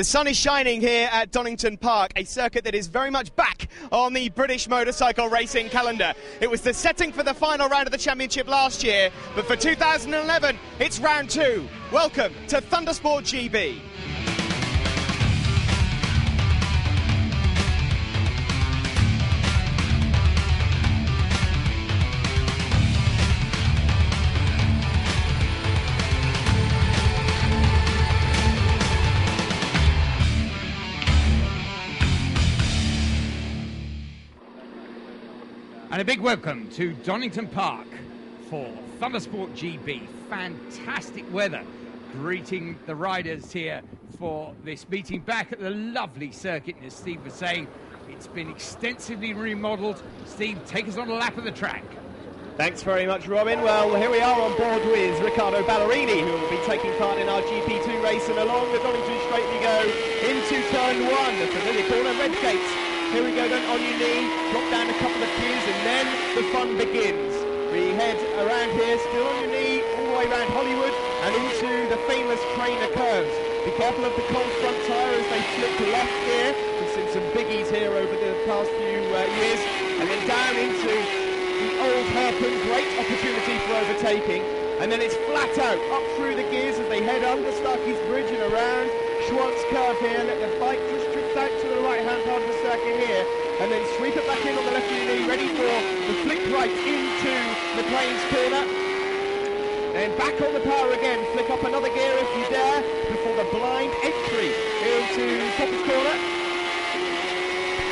The sun is shining here at Donington Park, a circuit that is very much back on the British motorcycle racing calendar. It was the setting for the final round of the championship last year, but for 2011, it's round 2. Welcome to Thundersport GB. And a big welcome to Donington Park for Thundersport GB. Fantastic weather greeting the riders here for this meeting back at the lovely circuit. And as Steve was saying, it's been extensively remodelled. Steve, take us on a lap of the track. Thanks very much, Robin. Well, here we are on board with Riccardo Ballerini, who will be taking part in our GP2 race. And along the Donington Straight we go into turn 1, the familiar corner, red gates. Here we go, then on your knee, drop down a couple of gears, and then the fun begins. We head around here, still on your knee, all the way around Hollywood and into the famous trainer curves. Be careful of the cold front tyre as they flip left here. We've seen some biggies here over the past few years. And then down into the old hairpin, great opportunity for overtaking. And then it's flat out, up through the gears as they head under Starkey's Bridge and around Schwartz Curve here. Let the bike just drift out to the right-hand part of the circuit here, and then sweep it back in on the left knee, ready for the flick right into McLean's corner. Then back on the power again, flick up another gear if you dare, before the blind entry into Popper's corner.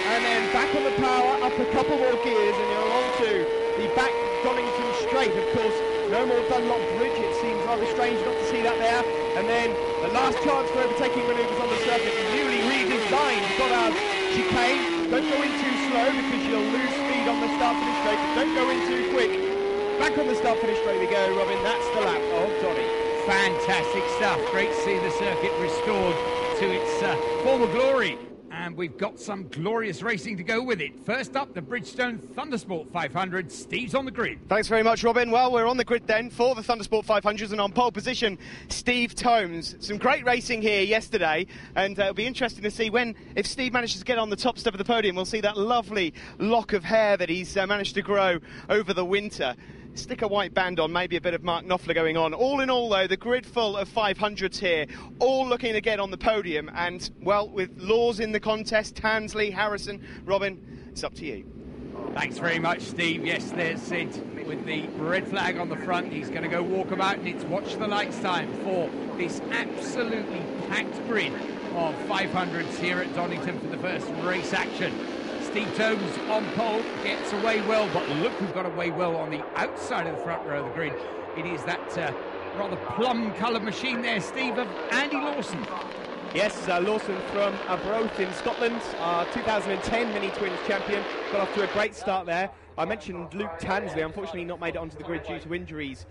And then back on the power, up a couple more gears, and you're on to the back Donington Straight. Of course, no more Dunlop Bridge. It seems rather strange not to see that there. And then the last chance for overtaking manoeuvres on the circuit, newly redesigned Goddard's chicane. Don't go in too slow because you'll lose speed on the start-finish straight, but don't go in too quick. Back on the start-finish straight we go, Robin. That's the lap of Donny. Fantastic stuff. Great to see the circuit restored to its former glory. And we've got some glorious racing to go with it. First up, the Bridgestone Thundersport 500. Steve's on the grid. Thanks very much, Robin. Well, we're on the grid then for the Thundersport 500s, and on pole position, Steve Tomes. Some great racing here yesterday, and it'll be interesting to see if Steve manages to get on the top step of the podium. We'll see that lovely lock of hair that he's managed to grow over the winter. Stick a white band on, maybe a bit of Mark Knopfler going on. All in all, though, the grid full of 500s here, all looking to get on the podium. And, well, with Laws in the contest, Tansley, Harrison, Robin, it's up to you. Thanks very much, Steve. Yes, there's Sid with the red flag on the front. He's going to go walk about, and it's watch the lights time for this absolutely packed grid of 500s here at Donington for the first race action. Steve Tomes on pole, gets away well, but look who got away well on the outside of the front row of the grid. It is that rather plum-coloured machine there, Steve, of Andy Lawson. Yes, Lawson from Arbroath in Scotland, our 2010 Mini Twins champion, got off to a great start there. I mentioned Luke Tansley, unfortunately not made it onto the grid due to injuries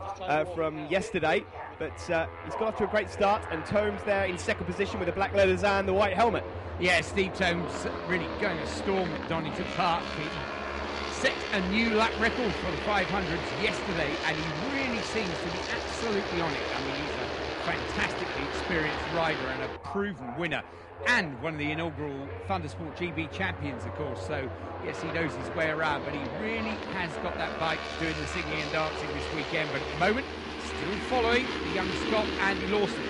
from yesterday, but he's got off to a great start, and Tomes there in second position with the black leathers and the white helmet. Yeah, Steve Tomes really going to storm at Donington Park. He set a new lap record for the 500s yesterday, and he really seems to be absolutely on it. I mean, he's a fantastically experienced rider and a proven winner, and one of the inaugural Thundersport GB champions, of course. So, yes, he knows his way around, but he really has got that bike doing the singing and dancing this weekend. But at the moment, still following the young Scot, Andy Lawson.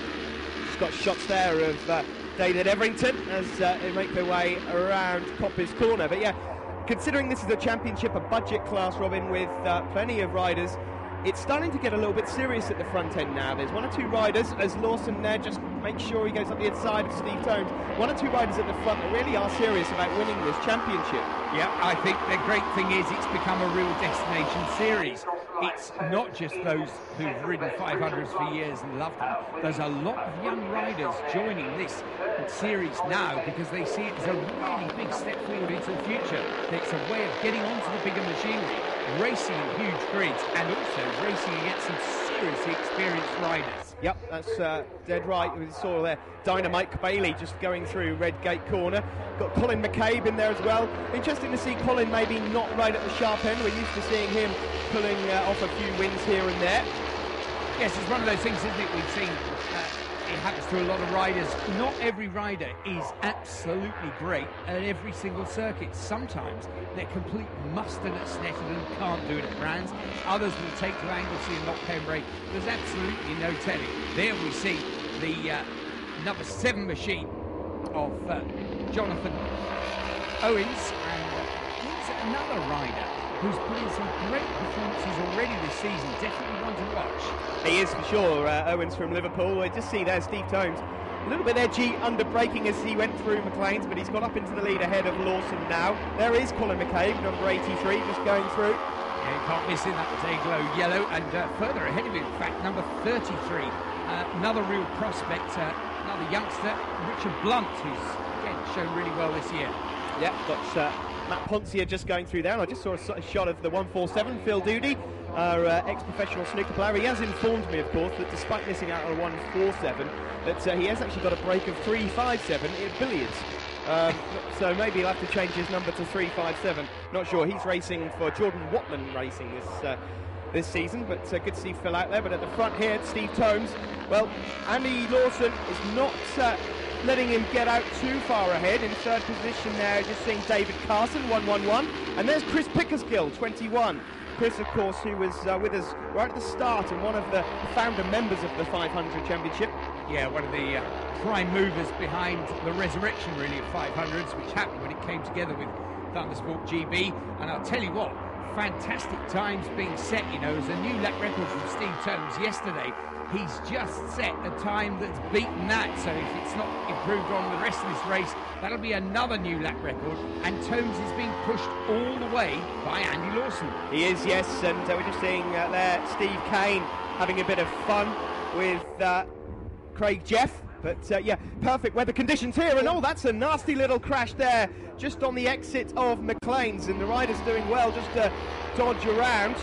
Just got shots there of David Everington as they make their way around Popper's corner. But yeah, considering this is a championship, a budget class, Robin, with plenty of riders, it's starting to get a little bit serious at the front end now. There's one or two riders, as Lawson there just makes sure he goes up the inside of Steve Tomes. One or two riders at the front that really are serious about winning this championship. Yeah, I think the great thing is it's become a real destination series. It's not just those who've ridden 500s for years and loved them. There's a lot of young riders joining this series now because they see it as a really big step forward into the future. It's a way of getting onto the bigger machinery, racing in huge grids, and also racing against some seriously experienced riders. Yep, that's dead right. We saw there Dynamite Bailey just going through Red Gate corner. Got Colin McCabe in there as well. Interesting to see Colin maybe not right at the sharp end. We're used to seeing him pulling off a few wins here and there. Yes, it's one of those things, isn't it? We've seen it happens to a lot of riders. Not every rider is absolutely great at every single circuit. Sometimes they're complete mustard at Snetterton and can't do it at Brands. Others will take to Anglesey and not Pembrey. There's absolutely no telling. There we see the number 7 machine of Jonathan Owens, and he's another rider who's put in some great performances already this season. Definitely one to watch. He is for sure. Owens from Liverpool. I just see there Steve Tomes a little bit edgy under braking as he went through McLean's, but he's got up into the lead ahead of Lawson now. There is Colin McCabe, number 83, just going through. Yeah, you can't miss in that Dayglow yellow, and further ahead of him, in fact, number 33, another real prospect, another youngster, Richard Blunt, who's again shown really well this year. Yeah, got Matt Poncia just going through there, and I just saw a shot of the 147, Phil Doody, our ex-professional snooker player. He has informed me, of course, that despite missing out on a 147, that he has actually got a break of 357 in billiards. So maybe he'll have to change his number to 357. Not sure. He's racing for Jordan Watman Racing this season, but good to see Phil out there. But at the front here, Steve Tomes. Well, Andy Lawson is not letting him get out too far ahead. In third position now, just seeing David Carson, 111. And there's Chris Pickersgill, 21. Chris, of course, who was with us right at the start and one of the founder members of the 500 Championship. Yeah, one of the prime movers behind the resurrection, really, of 500s, which happened when it came together with Thundersport GB. And I'll tell you what, fantastic times being set, you know, as a new lap record from Steve Tomes yesterday. He's just set a time that's beaten that, so if it's not improved on the rest of this race, that'll be another new lap record, and Tomes is being pushed all the way by Andy Lawson. He is, yes, and we're just seeing there Steve Kane having a bit of fun with Craig Jeff, but yeah, perfect weather conditions here, and oh, that's a nasty little crash there, just on the exit of McLean's, and the rider's doing well just to dodge around.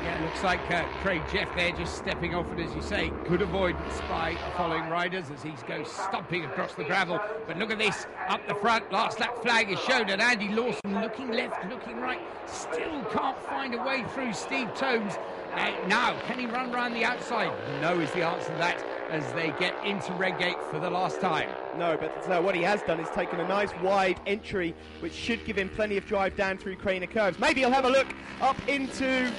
Yeah, it looks like Craig Jeff there just stepping off, and as you say, good avoidance by the following riders as he goes stomping across the gravel. But look at this, up the front, last lap flag is shown, and Andy Lawson looking left, looking right, still can't find a way through Steve Tomes. Now, can he run around the outside? No is the answer to that, as they get into Redgate for the last time. No, but what he has done is taken a nice wide entry, which should give him plenty of drive down through Craner Curves. Maybe he'll have a look up into...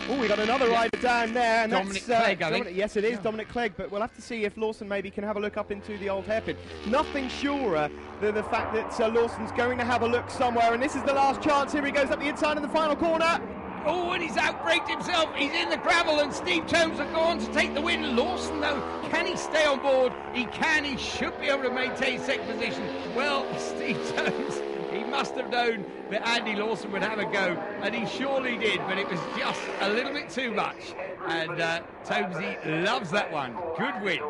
Oh, we got another rider down there, and Dominic Clegg, I think. Yes, it is Dominic Clegg, but we'll have to see if Lawson maybe can have a look up into the old hairpin. Nothing surer than the fact that Lawson's going to have a look somewhere, and this is the last chance. Here he goes up the inside in the final corner. Oh, and he's outbraked himself. He's in the gravel, and Steve Tomes have gone to take the win. Lawson, though, can he stay on board? He can. He should be able to maintain second position. Well, Steve Tomes, he must have known that Andy Lawson would have a go, and he surely did, but it was just a little bit too much. And Tomesy loves that one. Good win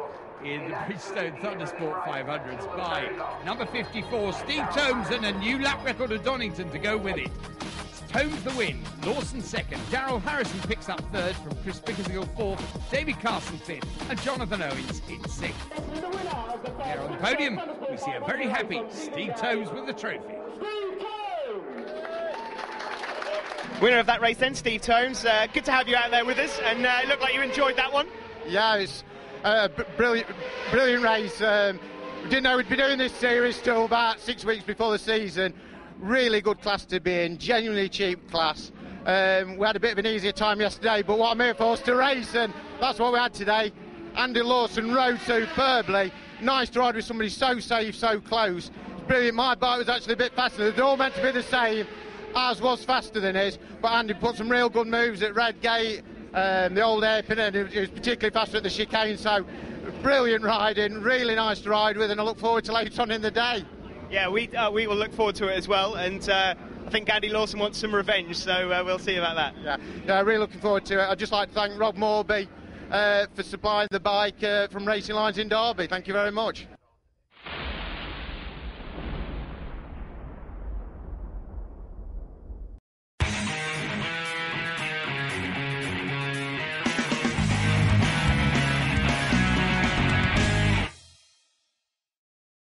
in the Bridgestone Thundersport 500s by number 54, Steve Tomes, and a new lap record of Donington to go with it. Tomes the win, Lawson second, Darryl Harrison picks up third from Chris Pickersgill fourth, David Carson fifth, and Jonathan Owens in sixth. There on the podium, we see a very happy Steve Tomes with the trophy. Winner of that race then, Steve Tomes. Good to have you out there with us, and it looked like you enjoyed that one. Yeah, it's a brilliant race. We didn't know we'd be doing this series till about 6 weeks before the season. Really good class to be in, genuinely cheap class. We had a bit of an easier time yesterday, but what I'm here for is to race, and that's what we had today. Andy Lawson rode superbly. Nice to ride with somebody so safe, so close. Brilliant. My bike was actually a bit faster. They're all meant to be the same. Ours was faster than his, but Andy put some real good moves at Redgate, the old hairpin, and it was particularly faster at the chicane, so brilliant riding, really nice to ride with, and I look forward to later on in the day. Yeah, we will look forward to it as well, and I think Andy Lawson wants some revenge, so we'll see about that. Yeah, really looking forward to it. I'd just like to thank Rob Morby for supplying the bike from Racing Lines in Derby. Thank you very much.